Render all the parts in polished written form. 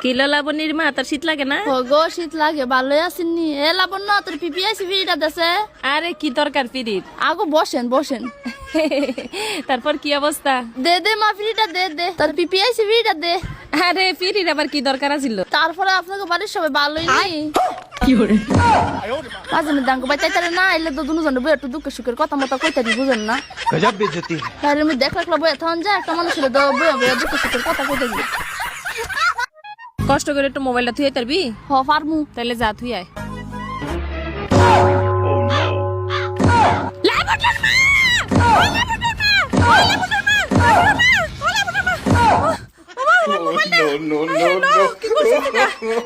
Kilo লাবণীর মা তোর শীত লাগে না? গো শীত লাগে, ভালোই আসেননি। এ লাবণ্য, তোর পিপি আইসি ফিরিটা দেশে। আরে কি দরকার ফিরির? আগো বসেন বসেন। তারপর কি অবস্থা? দে দে মা ফিরিটা দে দে, তোর পিপি আইসি ফিরিটা দে। আরে ফিরির আবার কি দরকার আছিল? তারপরে আপনাকে বাড়ির সবাই ভালোই নেই। কি করে রাজনের দাঙ্গ বাই তাইতারে না এলে তো দুজন বই একটু দুঃখ সুখের কথা মতো কইতারি বুঝেন না? गजब बेइज्जती है। তাহলে আমি দেখ রাখলাম বই এখন যা একটা মানুষের বই বই দুঃখ সুখের কথা কইতারি। কষ্ট করে একটু মোবাইলটা থুই তারবি? হ পারমু। তাহলে যা থুই আয়।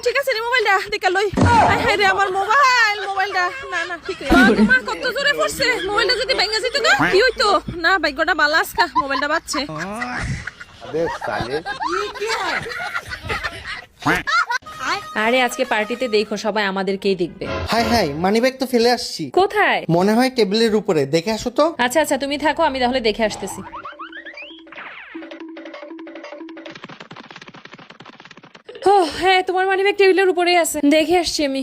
ঠিক আছে রে মোবাইলটা দেখা লই। হায় রে আমার মোবাইলটা না না ঠিক মা কত জোরে পড়ছে। মোবাইলটা যদি ভেঙে যেত না কি হইতো? না ভাগ্যটা ভালো আজকা মোবাইলটা বাজছে। আরে আজকে পার্টিতে দেখো সবাই আমাদেরকেই দেখবে। হাই হাই মানিব্যাগ তো ফেলে আসছি। কোথায়? মনে হয় টেবিলের উপরে, দেখে আসো তো। আচ্ছা আচ্ছা তুমি থাকো, আমি তাহলে দেখে আসতেছি। ও হ্যাঁ, তোমার মানিব্যাগ টেবিলের উপরেই আছে, দেখে আসছি আমি।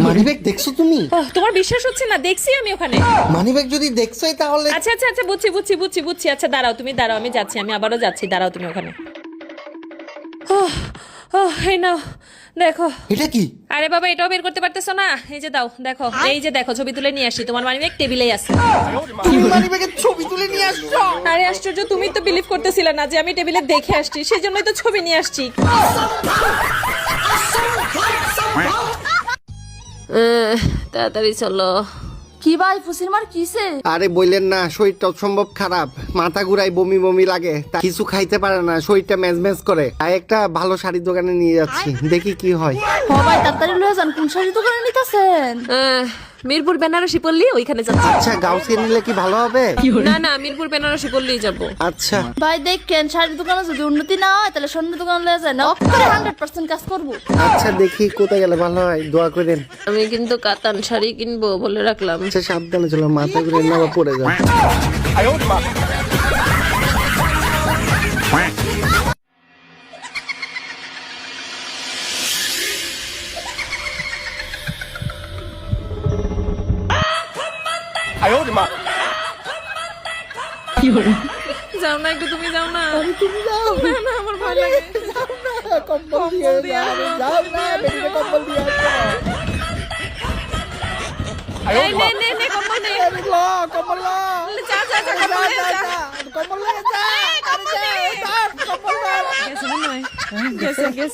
মানিব্যাগ দেখছো তুমি? তোমার বিশ্বাস হচ্ছে না? দেখছি আমি ওখানে। মানিব্যাগ যদি দেখছোই তাহলে আচ্ছা আচ্ছা আচ্ছা বুঝছি। আচ্ছা দাঁড়াও, তুমি দাঁড়াও, আমি যাচ্ছি, আমি আবারও যাচ্ছি, দাঁড়াও তুমি ওখানে। এই নাও দেখো। এটা কি? আরে বাবা এটাও বের করতে পারতেছো না? এই যে দাও দেখো, এই যে দেখো ছবি তুলে নিয়ে আসি, তোমার মানিব্যাগ টেবিলেই আছে। তুমি মানিব্যাগের ছবি তুলে নিয়ে আসছো? আরে আশ্চর্য, তুমি তো বিলিভ করতেছিলে না যে আমি টেবিলে দেখে আসছি, সেই জন্যই তো ছবি নিয়ে আসছি। তাড়াতাড়ি চলো। কি ভাই ফুসির মার কিসে? আরে বললেন না, শরীরটা অসম্ভব খারাপ, মাথা ঘুরাই, বমি বমি লাগে, তাই কিছু খাইতে পারে না, শরীরটা ম্যাজ করে। তাই একটা ভালো শাড়ির দোকানে নিয়ে যাচ্ছি, দেখি কি হয়। হ ভাই তাড়াতাড়ি লয়ে যান। কোন শাড়ি দোকানে নিতেছেন? মিরপুর বেনারসি পল্লী, ওইখানে যাচ্ছি। আচ্ছা গাউসিয়া নিলে কি ভালো হবে? না না, মিরপুর বেনারসি পল্লী যাবো। আচ্ছা ভাই দেখেন শাড়ির দোকানে যদি উন্নতি না হয় তাহলে স্বর্ণের দোকানে লয়ে যায় না, অক্ষরে 100% কাজ করবো। আচ্ছা দেখি কোথায় গেলে ভালো হয়, দোয়া করেন। আমি কিন্তু কাতান শাড়ি কিনবো বলে রাখলাম। আচ্ছা সাবধানে চলো, মাথা ঘুরে না আবার পড়ে যাও। যাও না একটু, তুমি যাও না। তুমি যাও না না, আমার ভয় লাগে। কম্বল দিয়ে যাও না, বেরিয়ে কম্বল দিয়ে এই নে কম্বল নে। কম্বল যা যা যা কম্বল নে, যা। কম্বল গেছে মনে হয়। গেছে